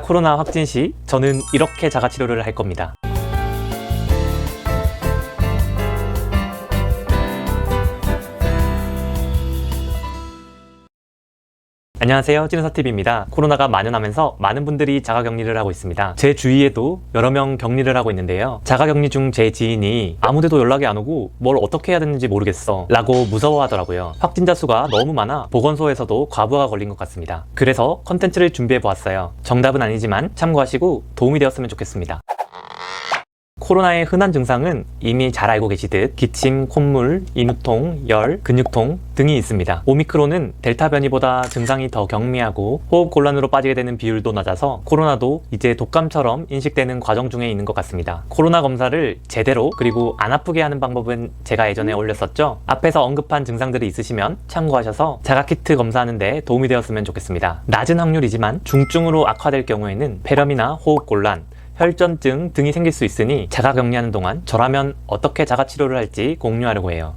코로나 확진 시 저는 이렇게 자가치료를 할 겁니다. 안녕하세요, 찐의사TV입니다. 코로나가 만연하면서 많은 분들이 자가격리를 하고 있습니다. 제 주위에도 여러 명 격리를 하고 있는데요. 자가격리 중 제 지인이 아무데도 연락이 안 오고 뭘 어떻게 해야 되는지 모르겠어 라고 무서워하더라고요. 확진자 수가 너무 많아 보건소에서도 과부하가 걸린 것 같습니다. 그래서 컨텐츠를 준비해 보았어요. 정답은 아니지만 참고하시고 도움이 되었으면 좋겠습니다. 코로나의 흔한 증상은 이미 잘 알고 계시듯 기침, 콧물, 인후통, 열, 근육통 등이 있습니다. 오미크론은 델타 변이보다 증상이 더 경미하고 호흡곤란으로 빠지게 되는 비율도 낮아서 코로나도 이제 독감처럼 인식되는 과정 중에 있는 것 같습니다. 코로나 검사를 제대로 그리고 안 아프게 하는 방법은 제가 예전에 올렸었죠. 앞에서 언급한 증상들이 있으시면 참고하셔서 자가키트 검사하는 데 도움이 되었으면 좋겠습니다. 낮은 확률이지만 중증으로 악화될 경우에는 폐렴이나 호흡곤란, 혈전증 등이 생길 수 있으니 자가격리하는 동안 저라면 어떻게 자가치료를 할지 공유하려고 해요.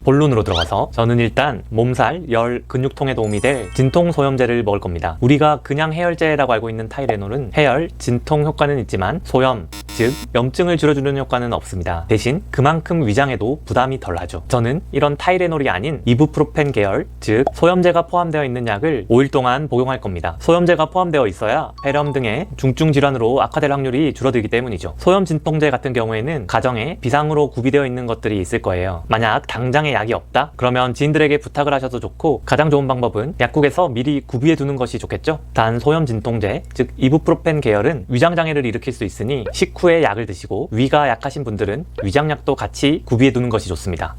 본론으로 들어가서 저는 일단 몸살, 열, 근육통에 도움이 될 진통소염제를 먹을 겁니다. 우리가 그냥 해열제라고 알고 있는 타이레놀은 해열, 진통 효과는 있지만 소염, 즉 염증을 줄여주는 효과는 없습니다. 대신 그만큼 위장에도 부담이 덜하죠. 저는 이런 타이레놀이 아닌 이부프로펜 계열, 즉 소염제가 포함되어 있는 약을 5일 동안 복용할 겁니다. 소염제가 포함되어 있어야 폐렴 등의 중증 질환으로 악화될 확률이 줄어들기 때문이죠. 소염 진통제 같은 경우에는 가정에 비상으로 구비되어 있는 것들이 있을 거예요. 만약 당장에 약이 없다? 그러면 지인들에게 부탁을 하셔도 좋고, 가장 좋은 방법은 약국에서 미리 구비해 두는 것이 좋겠죠? 단 소염 진통제, 즉 이부프로펜 계열은 위장장애를 일으킬 수 있으니 식후에 약을 드시고, 위가 약하신 분들은 위장약도 같이 구비해 두는 것이 좋습니다.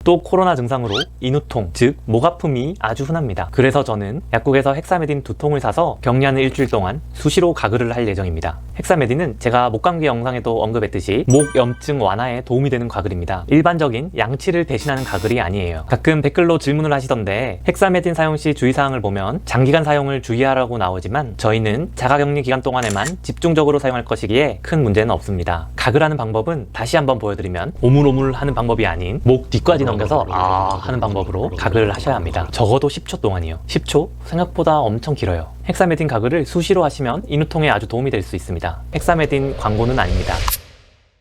또 코로나 증상으로 인후통, 즉 목 아픔이 아주 흔합니다. 그래서 저는 약국에서 헥사메딘 2통을 사서 격리하는 일주일 동안 수시로 가글을 할 예정입니다. 헥사메딘은 제가 목감기 영상에도 언급했듯이 목 염증 완화에 도움이 되는 가글입니다. 일반적인 양치를 대신하는 가글이 아니에요. 가끔 댓글로 질문을 하시던데 헥사메딘 사용 시 주의사항을 보면 장기간 사용을 주의하라고 나오지만 저희는 자가격리 기간 동안에만 집중적으로 사용할 것이기에 큰 문제는 없습니다. 가글하는 방법은 다시 한번 보여드리면 오물오물 하는 방법이 아닌 목 뒤까지 넘겨서 하는 방법으로 가글을 하셔야 합니다. 적어도 10초 동안이요. 10초? 생각보다 엄청 길어요. 헥사메딘 가글을 수시로 하시면 인후통에 아주 도움이 될 수 있습니다. 헥사메딘 광고는 아닙니다.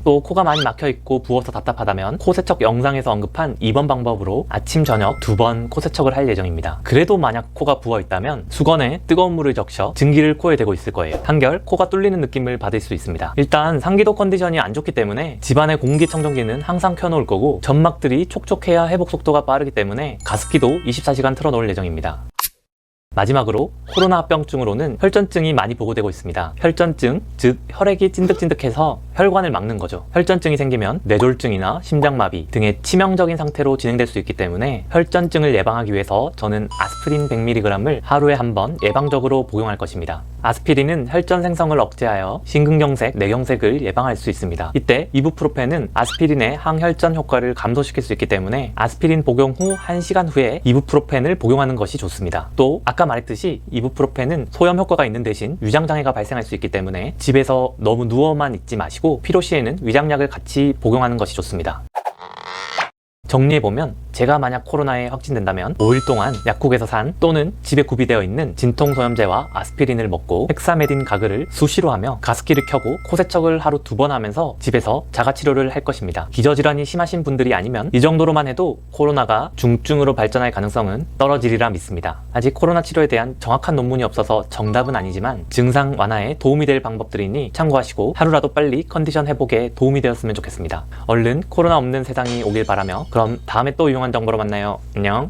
또 코가 많이 막혀있고 부어서 답답하다면 코세척 영상에서 언급한 2번 방법으로 아침 저녁 2번 코세척을 할 예정입니다. 그래도 만약 코가 부어있다면 수건에 뜨거운 물을 적셔 증기를 코에 대고 있을 거예요. 한결 코가 뚫리는 느낌을 받을 수 있습니다. 일단 상기도 컨디션이 안 좋기 때문에 집안의 공기청정기는 항상 켜놓을 거고, 점막들이 촉촉해야 회복 속도가 빠르기 때문에 가습기도 24시간 틀어놓을 예정입니다. 마지막으로 코로나 합병증으로는 혈전증이 많이 보고되고 있습니다. 혈전증, 즉 혈액이 찐득찐득해서 혈관을 막는 거죠. 혈전증이 생기면 뇌졸중이나 심장마비 등의 치명적인 상태로 진행될 수 있기 때문에 혈전증을 예방하기 위해서 저는 아스피린 100mg을 하루에 한 번 예방적으로 복용할 것입니다. 아스피린은 혈전 생성을 억제하여 심근경색, 뇌경색을 예방할 수 있습니다. 이때 이부프로펜은 아스피린의 항혈전 효과를 감소시킬 수 있기 때문에 아스피린 복용 후 1시간 후에 이부프로펜을 복용하는 것이 좋습니다. 또 아까 말했듯이 이부프로펜은 소염 효과가 있는 대신 위장장애가 발생할 수 있기 때문에 집에서 너무 누워만 있지 마시고 필요시에는 위장약을 같이 복용하는 것이 좋습니다. 정리해보면 제가 만약 코로나에 확진된다면 5일 동안 약국에서 산 또는 집에 구비되어 있는 진통소염제와 아스피린을 먹고 헥사메딘 가글을 수시로 하며 가습기를 켜고 코세척을 하루 2번 하면서 집에서 자가치료를 할 것입니다. 기저질환이 심하신 분들이 아니면 이 정도로만 해도 코로나가 중증으로 발전할 가능성은 떨어지리라 믿습니다. 아직 코로나 치료에 대한 정확한 논문이 없어서 정답은 아니지만 증상 완화에 도움이 될 방법들이니 참고하시고 하루라도 빨리 컨디션 회복에 도움이 되었으면 좋겠습니다. 얼른 코로나 없는 세상이 오길 바라며 그럼 다음에 또 유용한 정보로 만나요. 안녕.